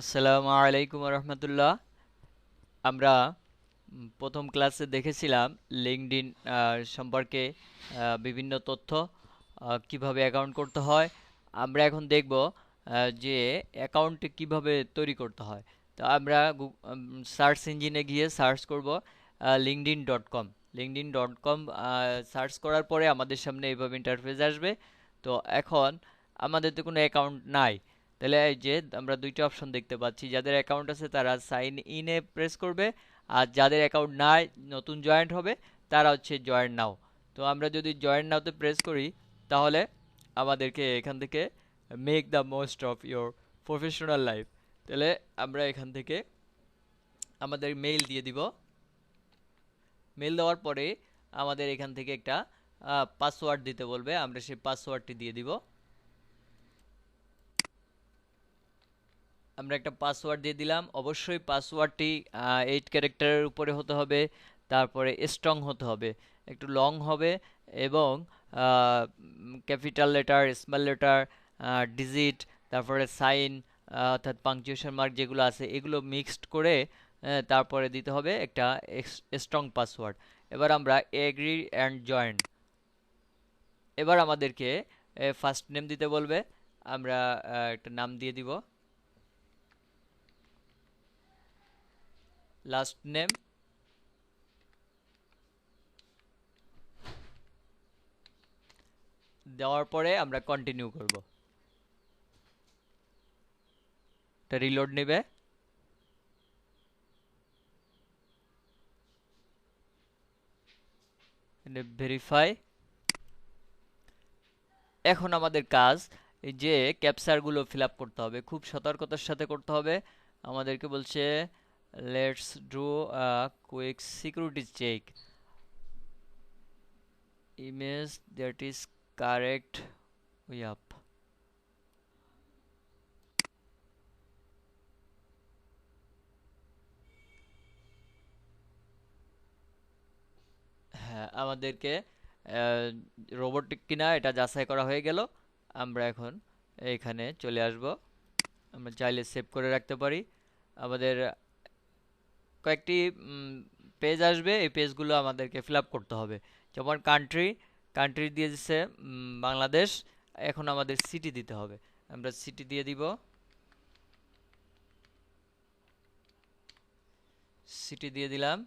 আসসালামু আলাইকুম রহমতুল্লাহ। আমরা প্রথম ক্লাসে দেখেছিলাম লিঙ্কডইন সম্পর্কে বিভিন্ন তথ্য কিভাবে অ্যাকাউন্ট করতে হয়। আমরা এখন দেখব যে অ্যাকাউন্ট কিভাবে তৈরি করতে হয়। তো আমরা সার্চ ইঞ্জিনে গিয়ে সার্চ করব linkedin.com। linkedin.com সার্চ করার পরে আমাদের সামনে এইভাবে ইন্টারফেস আসবে। তো এখন আমাদের তো কোনো অ্যাকাউন্ট নাই, তাহলে এই যে আমরা দুইটা অপশন দেখতে পাচ্ছি, যাদের অ্যাকাউন্ট আছে তারা সাইন ইনে প্রেস করবে, আর যাদের অ্যাকাউন্ট নাই নতুন জয়েন্ট হবে তারা হচ্ছে জয়েন নাও। তো আমরা যদি জয়েন নাওতে প্রেস করি তাহলে আমাদেরকে এখান থেকে make the most of your professional life, তাহলে আমরা এখান থেকে আমাদের মেইল দিয়ে দিব। মেইল দেওয়ার পরে আমাদের এখান থেকে একটা পাসওয়ার্ড দিতে বলবে, আমরা সেই পাসওয়ার্ডটি দিয়ে দিব। আমরা একটা পাসওয়ার্ড দিয়ে দিলাম। অবশ্যই পাসওয়ার্ডটি 8 ক্যারেক্টারের উপরে হতে হবে, তারপরে স্ট্রং হতে হবে, একটু লং হবে, এবং capital letter, small letter, digit, তারপরে সাইন অর্থাৎ পাংচুয়েশন মার্ক যেগুলো আছে এগুলো মিক্সড করে তারপরে দিতে হবে একটা স্ট্রং পাসওয়ার্ড। এবার আমরা এগ্রি অ্যান্ড জয়েন। এবার আমাদেরকে ফার্স্ট নেম দিতে বলবে, আমরা একটা নাম দিয়ে দিব, লাস্ট নেম, দেওয়ার পরে আমরা কন্টিনিউ করব। এটা রিলোড নেবে। ভেরিফাই। এখন আমাদের কাজ এই যে ক্যাপচারগুলো ফিল আপ করতে হবে, খুব সতর্কতার সাথে করতে হবে। আমাদেরকে বলছে let's do a quick security check, image that is correct way up. হ্যাঁ, আমাদেরকে রোবটিক কিনা এটা যাচাই করা হয়ে গেল। আমরা এখন এইখানে চলে আসব। আমরা চাইলে সেভ করে রাখতে পারি। আমাদের কয়েকটি পেজ আসবে, এই পেজগুলো আমাদেরকে ফিল আপ করতে হবে। যেমন কান্ট্রি, কান্ট্রি দিয়ে দিচ্ছে বাংলাদেশ। এখন আমাদের সিটি দিতে হবে, আমরা সিটি দিয়ে দিব। সিটি দিয়ে দিলাম।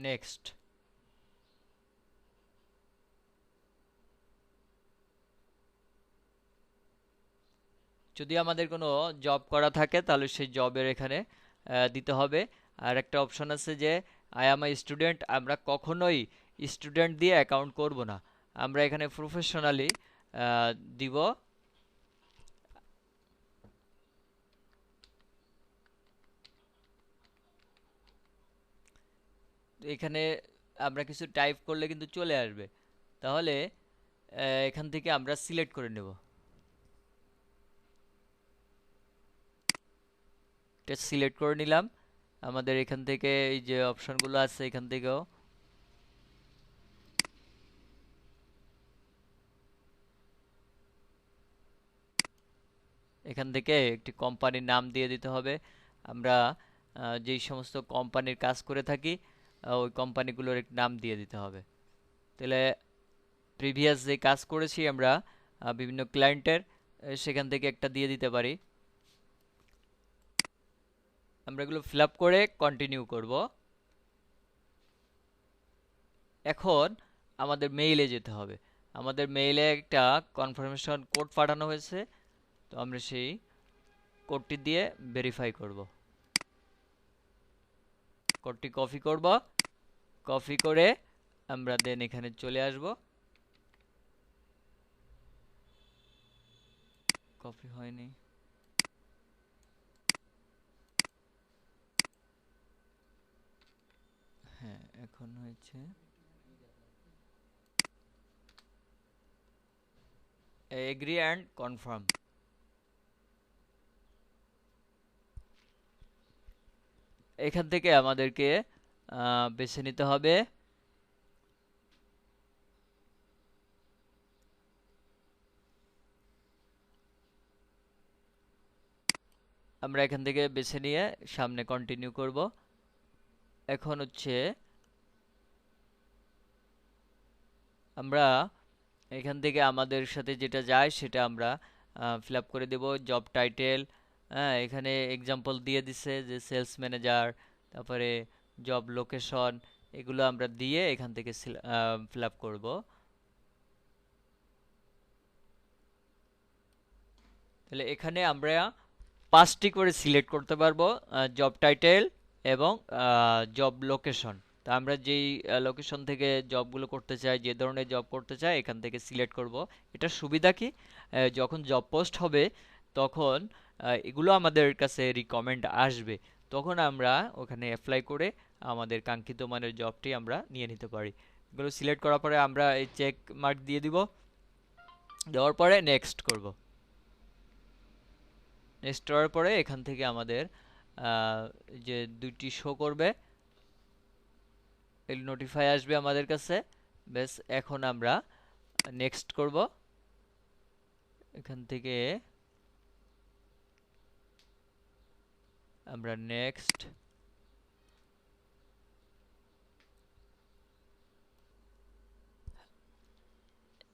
নেক্সট। যদি আমাদের কোনো জব করা থাকে তাহলে সেই জবের এখানে দিতে হবে। আর একটা অপশন আছে যে আই এম আ স্টুডেন্ট, আমরা কখনোই স্টুডেন্ট দিয়ে অ্যাকাউন্ট করব না, আমরা এখানে প্রফেশনালি দিব। এখানে আমরা কিছু টাইপ করলে কিন্তু চলে আসবে, তাহলে এখান থেকে আমরা সিলেক্ট করে নেব। এটা সিলেক্ট করে নিলাম। আমাদের এখান থেকে এই যে অপশনগুলো আছে এখান থেকেও এখান থেকে একটি কোম্পানির নাম দিয়ে দিতে হবে। আমরা যেই সমস্ত কোম্পানির কাজ করে থাকি ওই কোম্পানিগুলোর একটি নাম দিয়ে দিতে হবে। তাহলে প্রিভিয়াস যে কাজ করেছি আমরা বিভিন্ন ক্লায়েন্টের, সেখান থেকে একটা দিয়ে দিতে পারি। আমরা এগুলো ফিল আপ করে কন্টিনিউ করব। এখন আমাদের মেইলে যেতে হবে। আমাদের মেইলে একটা কনফার্মেশন কোড পাঠানো হয়েছে, তো আমরা সেই কোডটি দিয়ে ভেরিফাই করব। কোডটি কপি করব, কপি করে আমরা দেন এখানে চলে আসব। কপি হয়নি। হ্যাঁ, এখন হয়েছে। Agri and confirm. এখান থেকে আমাদেরকে বেছে নিতে হবে আমরা এখান থেকে বেছে নিয়ে সামনে কন্টিনিউ করব। এখন হচ্ছে আমরা এখান থেকে আমাদের সাথে যেটা যায় সেটা আমরা ফিল আপ করে দেব। জব টাইটেল, হ্যাঁ, এখানে এক্সাম্পল দিয়ে দিছে যে সেলস ম্যানেজার, তারপরে জব লোকেশন, এগুলো আমরা দিয়ে এখান থেকে ফিল আপ করব। তাহলে এখানে আমরা 5টি করে সিলেক্ট করতে পারবো, জব টাইটেল এবং জব লোকেশন। তা আমরা যেই লোকেশন থেকে জবগুলো করতে চাই, যে ধরনের জব করতে চাই, এখান থেকে সিলেক্ট করব। এটা সুবিধা কি, যখন জব পোস্ট হবে তখন এগুলো আমাদের কাছে রিকমেন্ড আসবে, তখন আমরা ওখানে অ্যাপ্লাই করে আমাদের কাঙ্ক্ষিত মানের জবটি আমরা নিয়ে নিতে পারি। এগুলো সিলেক্ট করার পরে আমরা এই চেক মার্ক দিয়ে দিব, দেওয়ার পরে নেক্সট করব। নেক্সট করার পরে এখান থেকে আমাদের যে দুইটি শো করবে, এই নোটিফাই আসবে আমাদের কাছে। বেশ, এখন আমরা নেক্সট করব। এখান থেকে আমরা নেক্সট,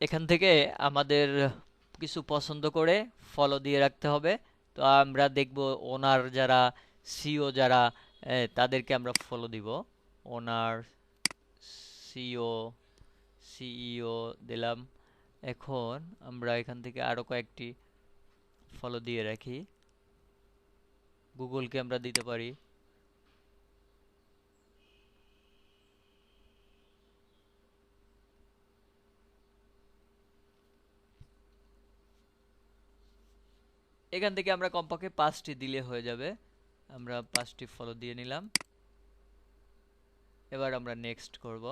এখান থেকে আমাদের কিছু পছন্দ করে ফলো দিয়ে রাখতে হবে। তো আমরা দেখব ওনার যারা, সিও যারা, তাদেরকে আমরা ফলো দিব। ওনার, সিও, সিইও দিলাম। এখন আমরা এখান থেকে আরো কয়েকটি ফলো দিয়ে রাখি। গুগলকে আমরা দিতে পারি। এখান থেকে আমরা কমপক্ষে 5টি দিলে হয়ে যাবে। আমরা 5টি ফলো দিয়ে নিলাম। এবার আমরা নেক্সট করব।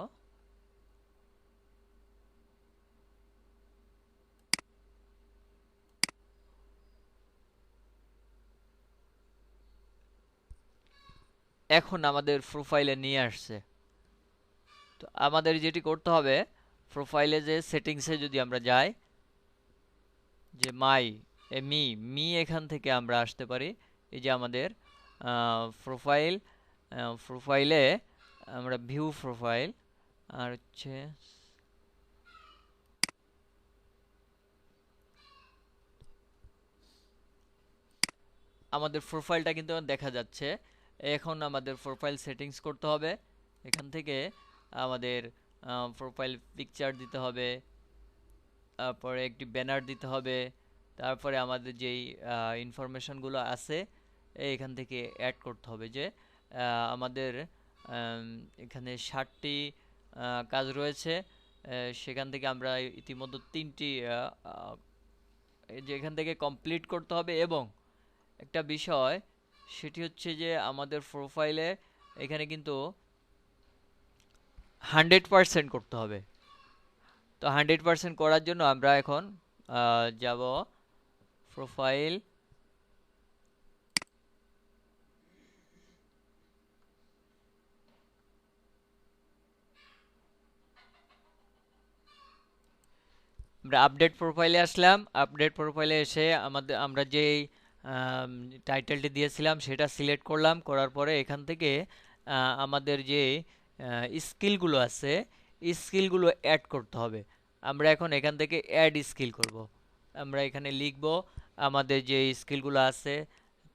এখন আমাদের প্রোফাইলে নিয়ে আসছে। তো আমাদের যেটি করতে হবে, প্রোফাইলে যে সেটিংসে যদি আমরা যাই, যে মাই মি মি এখান থেকে আমরা আসতে পারি। এই যে আমাদের প্রোফাইল, প্রোফাইলে আমরা ভিউ প্রোফাইল, আর হচ্ছে আমাদের প্রোফাইলটা কিন্তু দেখা যাচ্ছে। এখন আমাদের প্রোফাইল সেটিংস করতে হবে। এখান থেকে আমাদের প্রোফাইল পিকচার দিতে হবে, তারপরে একটি ব্যানার দিতে হবে, তারপরে আমাদের যেই ইনফরমেশনগুলো আছে এখান থেকে অ্যাড করতে হবে। যে আমাদের এখানে 60টি কাজ রয়েছে, সেখান থেকে আমরা ইতিমধ্যে 3টি যে এখান থেকে কমপ্লিট করতে হবে। এবং একটা বিষয়, সেটি হচ্ছে যে আমাদের প্রোফাইলে এখানে কিন্তু 100% করতে হবে। তো 100% করার জন্য আমরা এখন যাব প্রোফাইল, আমরা আপডেট প্রোফাইলে আসলাম। আপডেট প্রোফাইলে এসে আমরা যেই টাইটেলটি দিয়েছিলাম সেটা সিলেক্ট করলাম। করার পরে এখান থেকে আমাদের যে স্কিলগুলো আছে, স্কিলগুলো অ্যাড করতে হবে। আমরা এখন এখান থেকে অ্যাড স্কিল করব। আমরা এখানে লিখব আমাদের যে স্কিলগুলো আছে,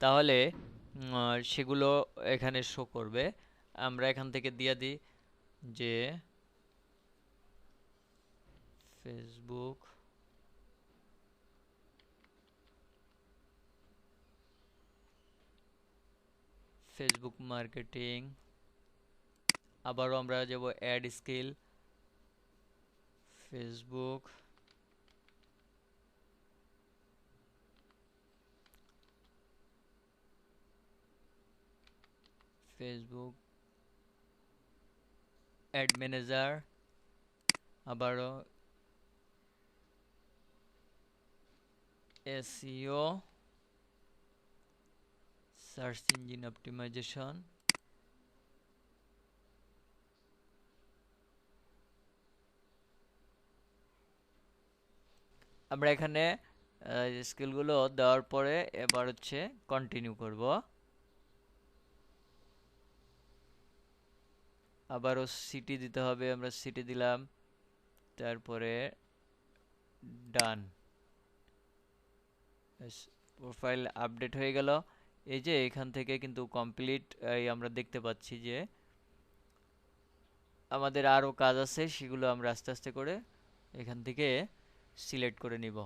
তাহলে সেগুলো এখানে শো করবে। আমরা এখান থেকে দিয়ে দিই যে ফেসবুক, ফেসবুক মার্কেটিং। আবারও আমরা যাব add skill, Facebook, Facebook ad manager, আবারও এসইও, সার্চ ইঞ্জিন অপটিমাইজেশন, আমরা এখানে স্কিলগুলো দেওয়ার পরে এবার হচ্ছে কন্টিনিউ করব। আবারও সিটি দিতে হবে, আমরা সিটি দিলাম, তারপরে ডান। প্রোফাইল আপডেট হয়ে গেল। এই যে এখান থেকে কিন্তু কমপ্লিট আমরা দেখতে পাচ্ছি যে আমাদের আরও কাজ আছে, সেগুলো আমরা আস্তে আস্তে করে এখান থেকে সিলেক্ট করে নিব।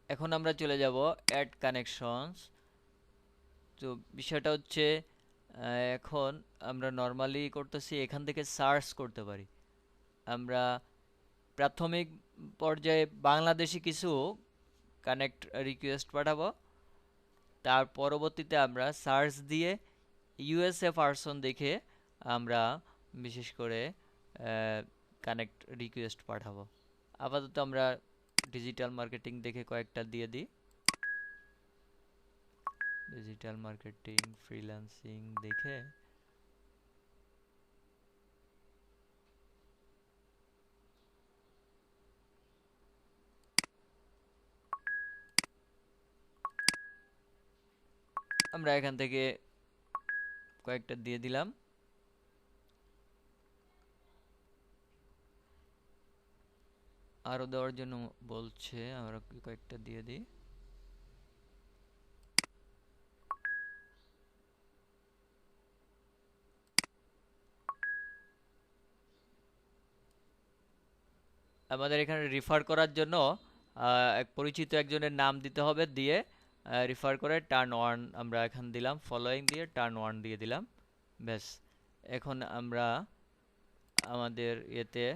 এখন আমরা চলে যাব অ্যাড কানেকশনস। তো বিষয়টা হচ্ছে এখন আমরা নর্মালি করতেছি এখান থেকে সার্চ করতে পারি। আমরা প্রাথমিক পর্যায়ে বাংলাদেশি কিছু কানেক্ট রিকোয়েস্ট পাঠাবো, তার পরবর্তীতে আমরা সার্চ দিয়ে ইউএসএ পারসন দেখে আমরা বিশেষ করে কানেক্ট রিকোয়েস্ট পাঠাবো। আপাতত আমরা ডিজিটাল মার্কেটিং দেখে কয়েকটা দিয়ে দিই। ডিজিটাল মার্কেটিং ফ্রিল্যান্সিং দেখে আমরা এখান থেকে কয়েকটা দিয়ে দিলাম। আরো দেওয়ার জন্য বলছে, আমরা কয়েকটা দিয়ে দিই। আমাদের এখানে রিফার করার জন্য এক পরিচিত একজনের নাম দিতে হবে, দিয়ে রিফার করে টার্ন ওয়ান আমরা এখান দিলাম, ফলোয়িং দিয়ে টার্ন ওয়ান দিয়ে দিলাম। ব্যাস, এখন আমরা আমাদের ইয়েতে